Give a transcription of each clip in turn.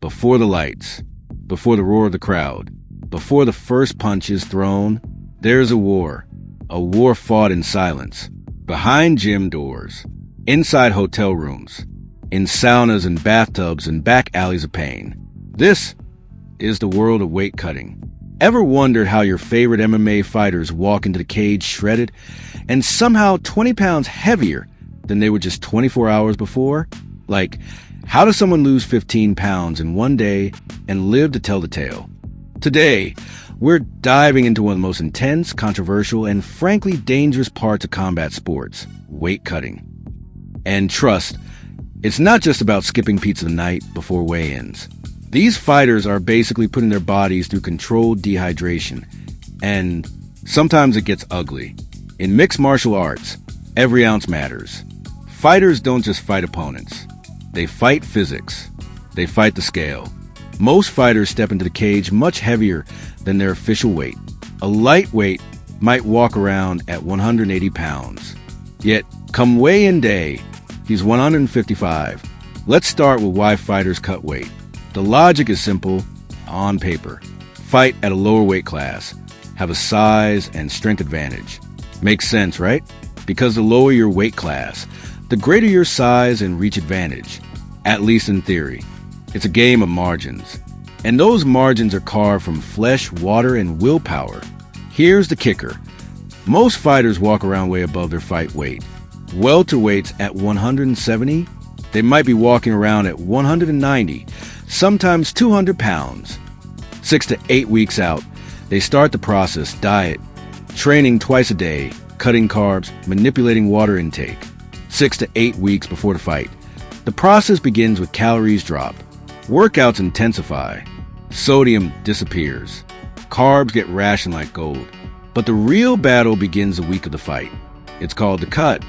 before the lights, before the roar of the crowd, before the first punch is thrown, there's a war fought in silence, behind gym doors, inside hotel rooms, in saunas and bathtubs and back alleys of pain. This is the world of weight cutting. Ever wondered how your favorite MMA fighters walk into the cage shredded and somehow 20 pounds heavier than they were just 24 hours before? Like, how does someone lose 15 pounds in one day and live to tell the tale? Today, we're diving into one of the most intense, controversial, and frankly dangerous parts of combat sports, weight cutting. And trust, it's not just about skipping pizza the night before weigh-ins. These fighters are basically putting their bodies through controlled dehydration, and sometimes it gets ugly. In mixed martial arts, every ounce matters. Fighters don't just fight opponents. They fight physics. They fight the scale. Most fighters step into the cage much heavier than their official weight. A lightweight might walk around at 180 pounds. Yet, come weigh-in day, he's 155. Let's start with why fighters cut weight. The logic is simple, on paper. Fight at a lower weight class. Have a size and strength advantage. Makes sense, right? Because the lower your weight class, the greater your size and reach advantage. At least in theory. It's a game of margins. And those margins are carved from flesh, water, and willpower. Here's the kicker. Most fighters walk around way above their fight weight. Welterweights at 170, they might be walking around at 190, sometimes 200 pounds. 6 to 8 weeks out, they start the process, diet, training twice a day, cutting carbs, manipulating water intake. 6 to 8 weeks before the fight, the process begins with calories drop. Workouts intensify. Sodium disappears. Carbs get rationed like gold. But the real battle begins the week of the fight. It's called the cut.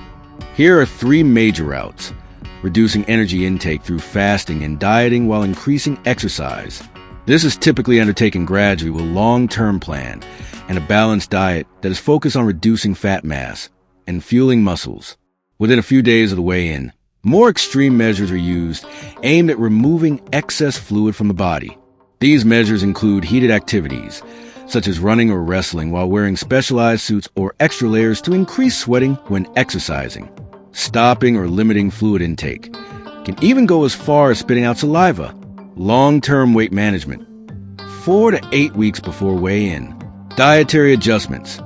Here are 3 major routes. Reducing energy intake through fasting and dieting while increasing exercise. This is typically undertaken gradually with a long-term plan and a balanced diet that is focused on reducing fat mass and fueling muscles. Within a few days of the weigh-in, more extreme measures are used aimed at removing excess fluid from the body. These measures include heated activities, such as running or wrestling while wearing specialized suits or extra layers to increase sweating when exercising. Stopping or limiting fluid intake can even go as far as spitting out saliva. Long-term weight management, 4 to 8 weeks before weigh-in. Dietary adjustments.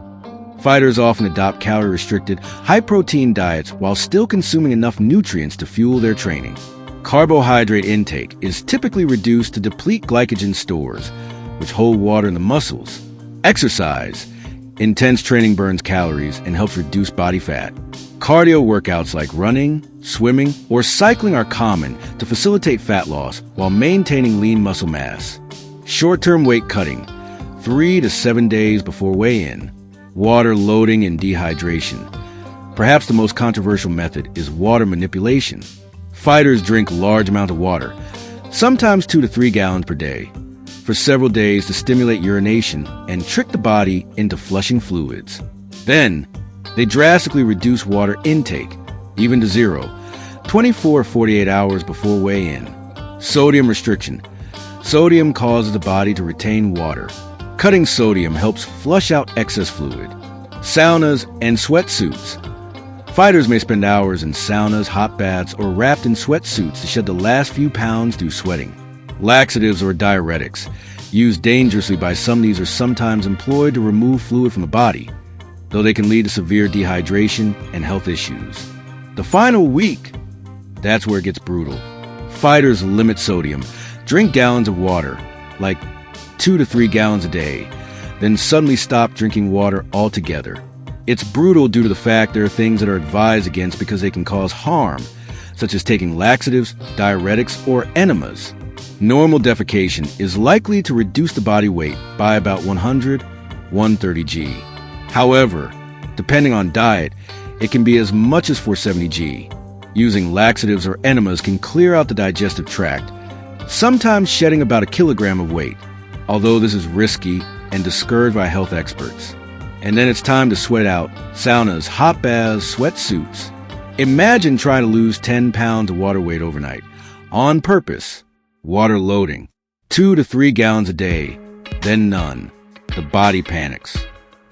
Fighters often adopt calorie-restricted, high-protein diets while still consuming enough nutrients to fuel their training. Carbohydrate intake is typically reduced to deplete glycogen stores, which hold water in the muscles. Exercise. Intense training burns calories and helps reduce body fat. Cardio workouts like running, swimming, or cycling are common to facilitate fat loss while maintaining lean muscle mass. Short-term weight cutting, 3 to 7 days before weigh-in. Water loading and dehydration. Perhaps the most controversial method is water manipulation. Fighters drink large amounts of water, sometimes 2 to 3 gallons per day, for several days to stimulate urination and trick the body into flushing fluids. Then, they drastically reduce water intake, even to 0, 24 or 48 hours before weigh-in. Sodium restriction. Sodium causes the body to retain water. Cutting sodium helps flush out excess fluid. Saunas and sweatsuits. Fighters may spend hours in saunas, hot baths, or wrapped in sweatsuits to shed the last few pounds through sweating. Laxatives or diuretics. Used dangerously by some, these are sometimes employed to remove fluid from the body, though they can lead to severe dehydration and health issues. The final week, that's where it gets brutal. Fighters limit sodium, drink gallons of water, like 2 to 3 gallons a day, then suddenly stop drinking water altogether. It's brutal due to the fact there are things that are advised against because they can cause harm, such as taking laxatives, diuretics, or enemas. Normal defecation is likely to reduce the body weight by about 100, 130 g. However, depending on diet, it can be as much as 470 g. Using laxatives or enemas can clear out the digestive tract, sometimes shedding about 1 kilogram of weight, although this is risky and discouraged by health experts. And then it's time to sweat out. Saunas, hot baths, sweatsuits. Imagine trying to lose 10 pounds of water weight overnight, on purpose. water loading, 2 to 3 gallons a day, then none. The body panics.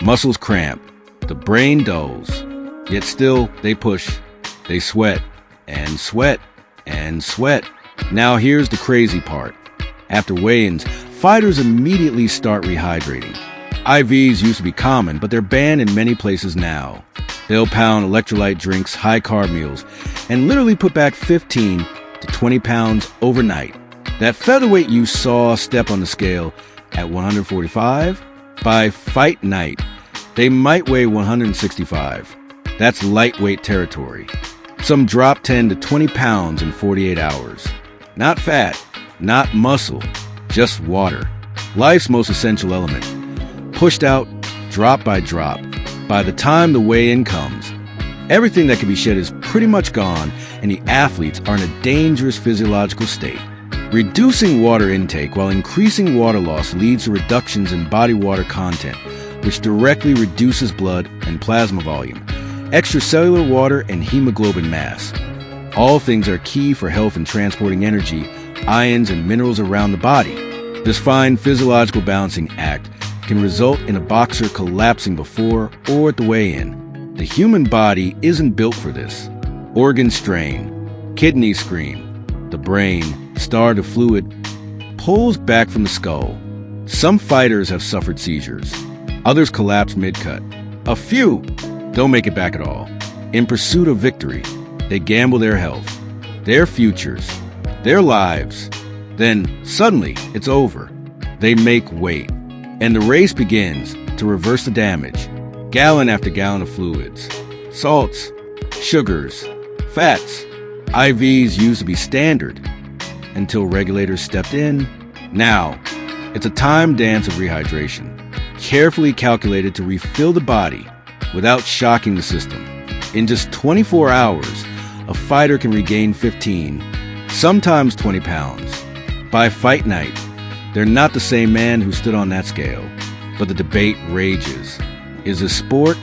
Muscles cramp. The brain dulls. Yet still, they push. They sweat, and sweat, and sweat. Now here's the crazy part. After weigh-ins, fighters immediately start rehydrating. IVs used to be common, but they're banned in many places now. They'll pound electrolyte drinks, high-carb meals, and literally put back 15 to 20 pounds overnight. That featherweight you saw step on the scale at 145, by fight night, they might weigh 165. That's lightweight territory. Some drop 10 to 20 pounds in 48 hours. Not fat, not muscle, just water. Life's most essential element. Pushed out, drop by drop. By the time the weigh-in comes, everything that can be shed is pretty much gone, and the athletes are in a dangerous physiological state. Reducing water intake while increasing water loss leads to reductions in body water content, which directly reduces blood and plasma volume, extracellular water, and hemoglobin mass. All things are key for health and transporting energy, ions, and minerals around the body. This fine physiological balancing act can result in a boxer collapsing before or at the weigh-in. The human body isn't built for this. Organ strain, kidney scream, the brain, starved of fluid, pulls back from the skull. Some fighters have suffered seizures. Others collapse mid-cut. A few don't make it back at all. In pursuit of victory, they gamble their health, their futures, their lives. Then, suddenly, it's over. They make weight. And the race begins to reverse the damage, gallon after gallon of fluids, salts, sugars, fats. IVs used to be standard until regulators stepped in. Now, it's a time dance of rehydration, carefully calculated to refill the body without shocking the system. In just 24 hours, a fighter can regain 15, sometimes 20 pounds. By fight night, they're not the same man who stood on that scale, but the debate rages. Is this sport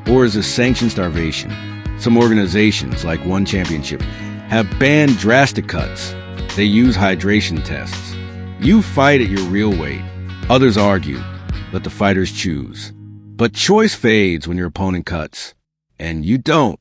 or is this sanctioned starvation? Some organizations, like One Championship, have banned drastic cuts. They use hydration tests. You fight at your real weight. Others argue, let the fighters choose. But choice fades when your opponent cuts. And you don't.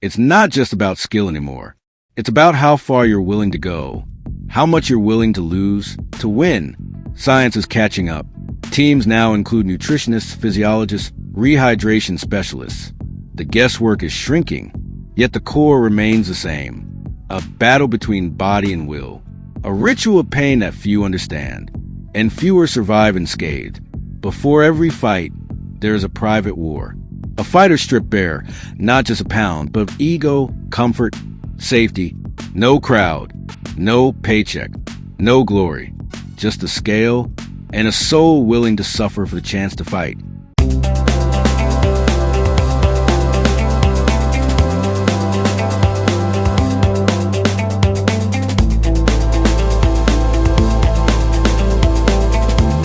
It's not just about skill anymore. It's about how far you're willing to go, how much you're willing to lose to win. Science is catching up. Teams now include nutritionists, physiologists, rehydration specialists. The guesswork is shrinking, yet the core remains the same. A battle between body and will. A ritual of pain that few understand. And fewer survive unscathed. Before every fight, there is a private war. A fighter stripped bare, not just a pound, but of ego, comfort, safety. No crowd, no paycheck, no glory. Just a scale and a soul willing to suffer for the chance to fight.